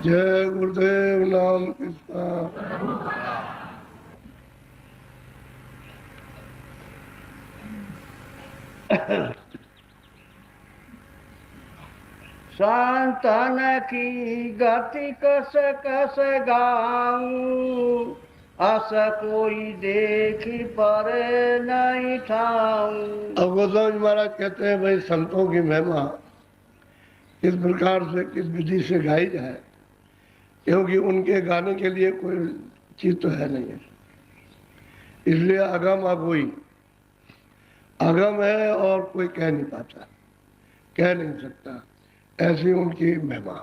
जय गुरुदेव नाम कृष्णा। संतन की गति कस कस गाऊं, अस कोई देखी पर नहीं ठाऊं। अब गोस्वामी महाराज कहते हैं भाई संतों की महिमा किस प्रकार से किस विधि से गाई जाए, क्योंकि उनके गाने के लिए कोई चीज तो है नहीं है। इसलिए अगम अगोई अगम है और कोई कह नहीं पाता, कह नहीं सकता, ऐसी उनकी महिमा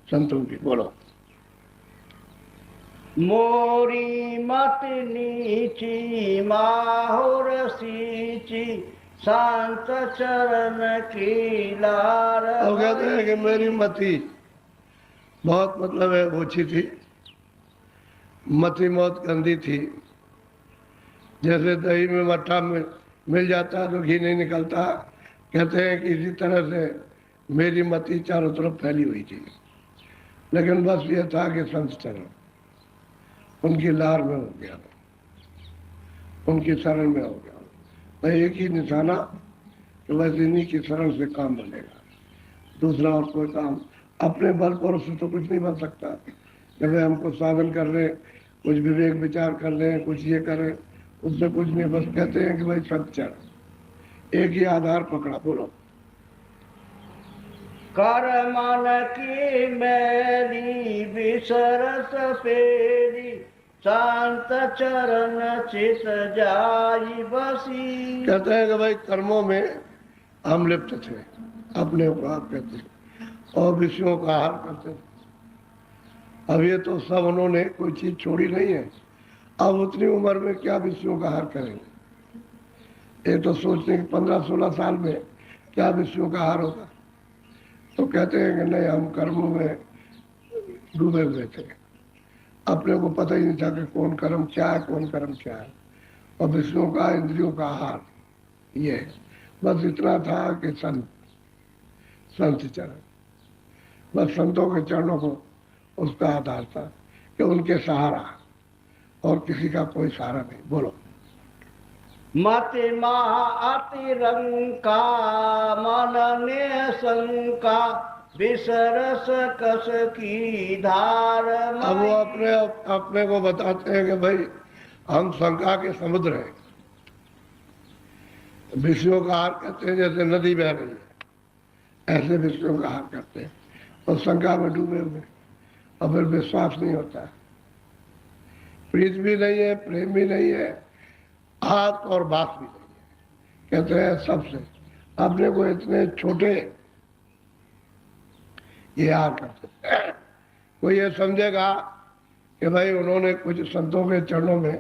संतों की। बोलो। मोरी मत नीची माहुर सींची, संत चरण की लार। अब कहते हैं कि मेरी मति बहुत मतलब है ओछी थी, मति बहुत गंदी थी। जैसे दही में मट्ठा मिल जाता तो घी नहीं निकलता, कहते हैं कि इसी तरह से मेरी मति चारों तरफ फैली हुई थी। लेकिन बस ये था कि संत चरण उनकी लार में हो गया, उनकी शरण में हो गया। तो एक ही निशाना तो बस इन्हीं की शरण से काम बनेगा, दूसरा और कोई काम अपने बल पर से तो कुछ नहीं बन सकता। जब हम कुछ साधन कर रहे, कुछ विवेक विचार कर रहे हैं, कुछ ये करें, उससे कुछ नहीं। बस कहते हैं कि भाई संत चरण, एक ही आधार पकड़ा। बोलो। कर मन की मैली बिसरस फेरी, शांत चरण चित जाई बसी। कहते हैं कि भाई कर्मों में हम लिप्त थे, अपने को आप कहते और विषयों का आहार करते थे। अब ये तो सब उन्होंने कोई चीज छोड़ी नहीं है। अब उतनी उम्र में क्या विषयों का आहार करेंगे। ये तो सोचते कि 15-16 साल में क्या विषयों का आहार होगा। तो कहते हैं कि नहीं, हम कर्मों में डूबे हुए थे, अपने को पता ही नहीं था कि कौन कर्म क्या है, कौन कर्म क्या है। और विषयों का, इंद्रियों का आहार ये बस इतना था कि संत चरण, बस संतों के चरणों को उसका आधार था कि उनके सहारा, और किसी का कोई सहारा नहीं। बोलो। मति अतिरंका मन ने शंका, बिसरस कस की धार। अब वो अपने को बताते हैं कि भाई हम शंका के समुद्र हैं। विषयों का आहार करते हैं, जैसे नदी बह रही है ऐसे विषयों का आहार करते हैं और शंका में डूबे हुए, और फिर विश्वास नहीं होता, प्रीत भी नहीं है, प्रेम भी नहीं है, हाथ और बात भी नहीं है। कहते हैं सबसे अपने को इतने छोटे ये आहार करते। कोई ये समझेगा कि भाई उन्होंने कुछ संतों के चरणों में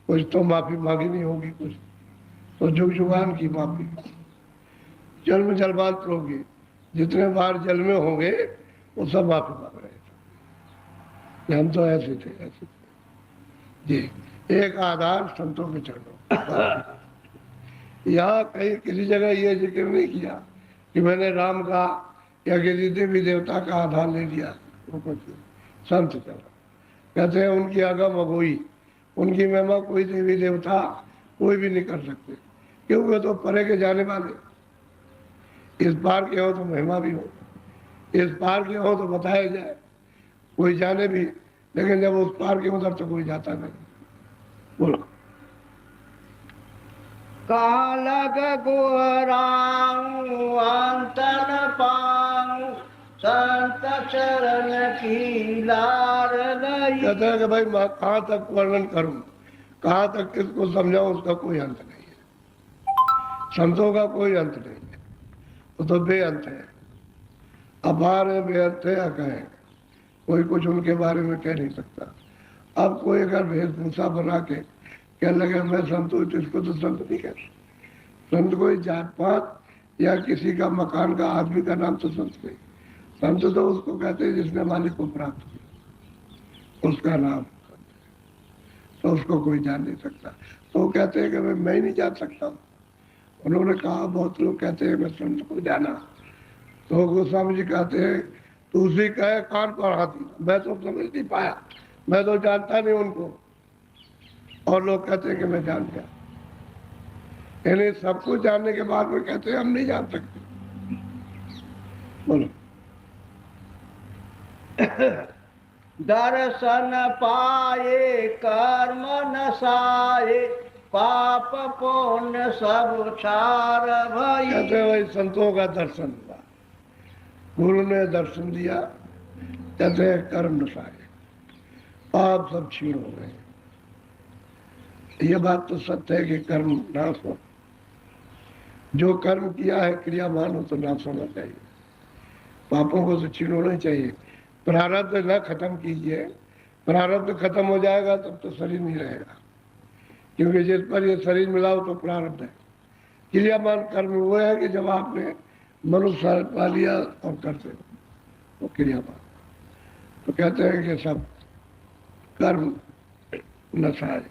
कुछ तो माफी मांगी नहीं होगी, कुछ तो जुग जुगान की माफी, जन्म जन्मांतर होगी, जितने बार जल में होंगे वो सब माफी मांग रहे थे। हम तो ऐसे थे, ऐसे थे जी। एक आधार संतों के चरणों। यहाँ कहीं किसी जगह ये जिक्र नहीं किया कि मैंने राम का या किसी देवी देवता का आधार ले लिया। वो कुछ संत चरण कहते हैं उनकी आगम अगोई, उनकी महिमा कोई देवी देवता कोई भी नहीं कर सकते, क्योंकि तो परे के जाने वाले। इस पार के हो तो महिमा भी हो, इस पार के हो तो बताया जाए, कोई जाने भी, लेकिन जब उस पार के उधर तो कोई जाता नहीं। बोलो। कहाँ लग गोराऊं अंत न पाऊं, संत चरण की लार लई। कहते हैं कि भाई मैं कहाँ तक वर्णन करूं, कहाँ तक किसको समझाऊं, उसका कोई अंत नहीं है। संतों का कोई अंत नहीं है, वो तो बेअंत है, अपार है, बेअंत है, कहें कोई कुछ उनके बारे में कह नहीं सकता। अब कोई अगर वेशभूषा बना के कह लगे मैं संत हूँ, तो इसको तो संत नहीं कहते। संत कोई जात पात या किसी का मकान का आदमी का नाम तो संत नहीं। संत तो उसको कहते हैं जिसने मालिक को प्राप्त किया, उसका नाम संत है। तो उसको कोई जान नहीं सकता। तो वो कहते हैं कि मैं ही नहीं जान सकता हूँ। उन्होंने कहा, बहुत लोग कहते हैं मैं संत को जाना, तो गोस्वामी जी कहते हैं तो उसी कहे कान पर हाथी। मैं तो समझ नहीं पाया, मैं तो जानता नहीं उनको, और लोग कहते हैं कि मैं जान गया। यानी सब कुछ जानने के बाद में कहते हैं हम नहीं जान सकते। बोलो। दर्शन पाए कर्म नसाए, पाप पुण्य सब छार भई। कहते हैं भाई संतों का दर्शन हुआ, गुरु ने दर्शन दिया, कहते हैं कर्म नसाए, पाप सब क्षीण हो गए। ये बात तो सत्य है कि कर्म नाश हो, जो कर्म किया है क्रियामान हो तो नाश होना चाहिए, पापों को तो क्षीण होना चाहिए। प्रारब्ध न खत्म कीजिए, प्रारब्ध खत्म हो जाएगा तब तो शरीर नहीं रहेगा, क्योंकि जिस पर ये शरीर मिला हो तो प्रारब्ध है। क्रियामान कर्म वो है कि जब आपने मनुष्य शरीर पा लिया और करते वो क्रियामान, तो कहते हैं कि सब कर्म नसाए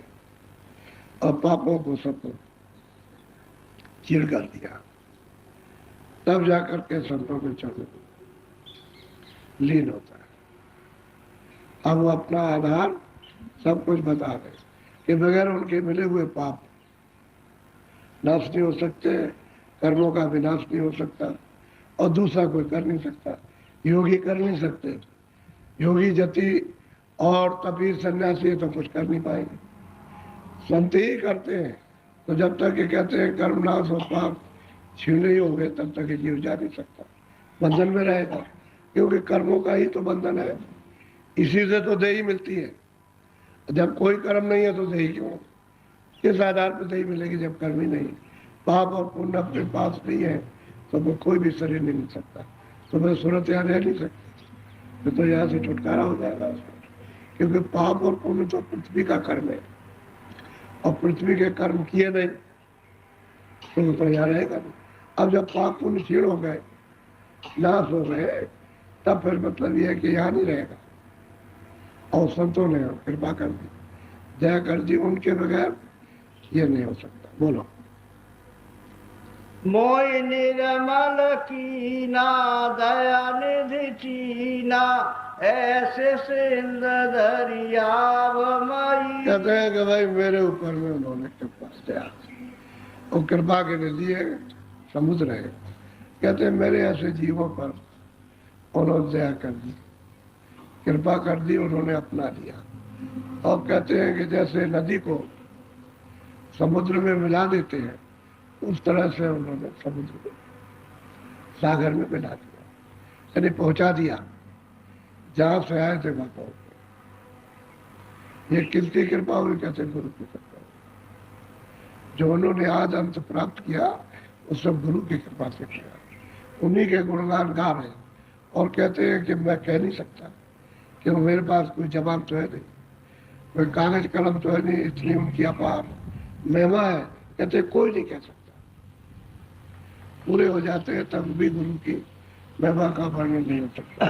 और पापों को सबको चीर कर दिया, तब जाकर के संतों के चरणों में लीन होता है। अब वो अपना आधार सब कुछ बता रहे कि बगैर उनके मिले हुए पाप नाश नहीं हो सकते, कर्मों का विनाश नहीं हो सकता, और दूसरा कोई कर नहीं सकता, योगी कर नहीं सकते। योगी जति और तपी सन्यासी तो कुछ कर नहीं पाएंगे, संत ही करते हैं। तो जब तक ये कहते हैं कर्म नाश और पाप छीन नहीं होंगे तब तक ये जीव जा नहीं सकता, बंधन में रहेगा, क्योंकि कर्मों का ही तो बंधन है, इसी से तो देही मिलती है। जब कोई कर्म नहीं है तो देही क्यों, किस आधार पर देही मिलेगी जब कर्म ही नहीं। पाप और पुण्य अपने पास नहीं है तो वो कोई भी शरीर नहीं मिल सकता, तो मैं सूरत यहाँ रह नहीं सकती, तो यहाँ से छुटकारा हो जाएगा उसको, क्योंकि पाप और पुण्य तो पृथ्वी का कर्म है, और पृथ्वी के कर्म किए नहीं तो यहाँ रहेगा नहीं। अब जब पाप पुण्य क्षीण हो गए, नाश हो गए, तब फिर मतलब यह है कि यहाँ नहीं रहेगा। और संतों ने कृपा कर दी, दया कर दी, उनके बगैर ये नहीं हो सकता। बोलो। मोय निर्मल कीना दया निधि चीना, ऐसे सिंध दरियाव मई। कहते हैं कि भाई मेरे ऊपर में उन्होंने कृपा दया, और कृपा के लिए समुद्र है। कहते हैं मेरे ऐसे जीवों पर उन्होंने दया कर दी, कृपा कर दी, उन्होंने अपना लिया। और कहते हैं कि जैसे नदी को समुद्र में मिला देते हैं, उस तरह से उन्होंने समुद्र में सागर में मिला दिया, यानी पहुंचा दिया, जहां से आए थे वहां पहुंच गए। ये किसकी कृपा हुई? कहते गुरु की कृपा हुई। जो उन्होंने आज अंत प्राप्त किया वो सब गुरु की कृपा से किया, उन्हीं के गुणगान गा रहे हैं। और कहते हैं कि मैं कह नहीं सकता, क्योंकि मेरे पास कोई जवाब तो है नहीं, कोई कागज कलम तो है नहीं, इतनी उनकी अपार महिमा है। कहते कोई नहीं कह सकता, पूरे हो जाते हैं तब भी गुरु की महिमा का वर्णन नहीं हो सकता।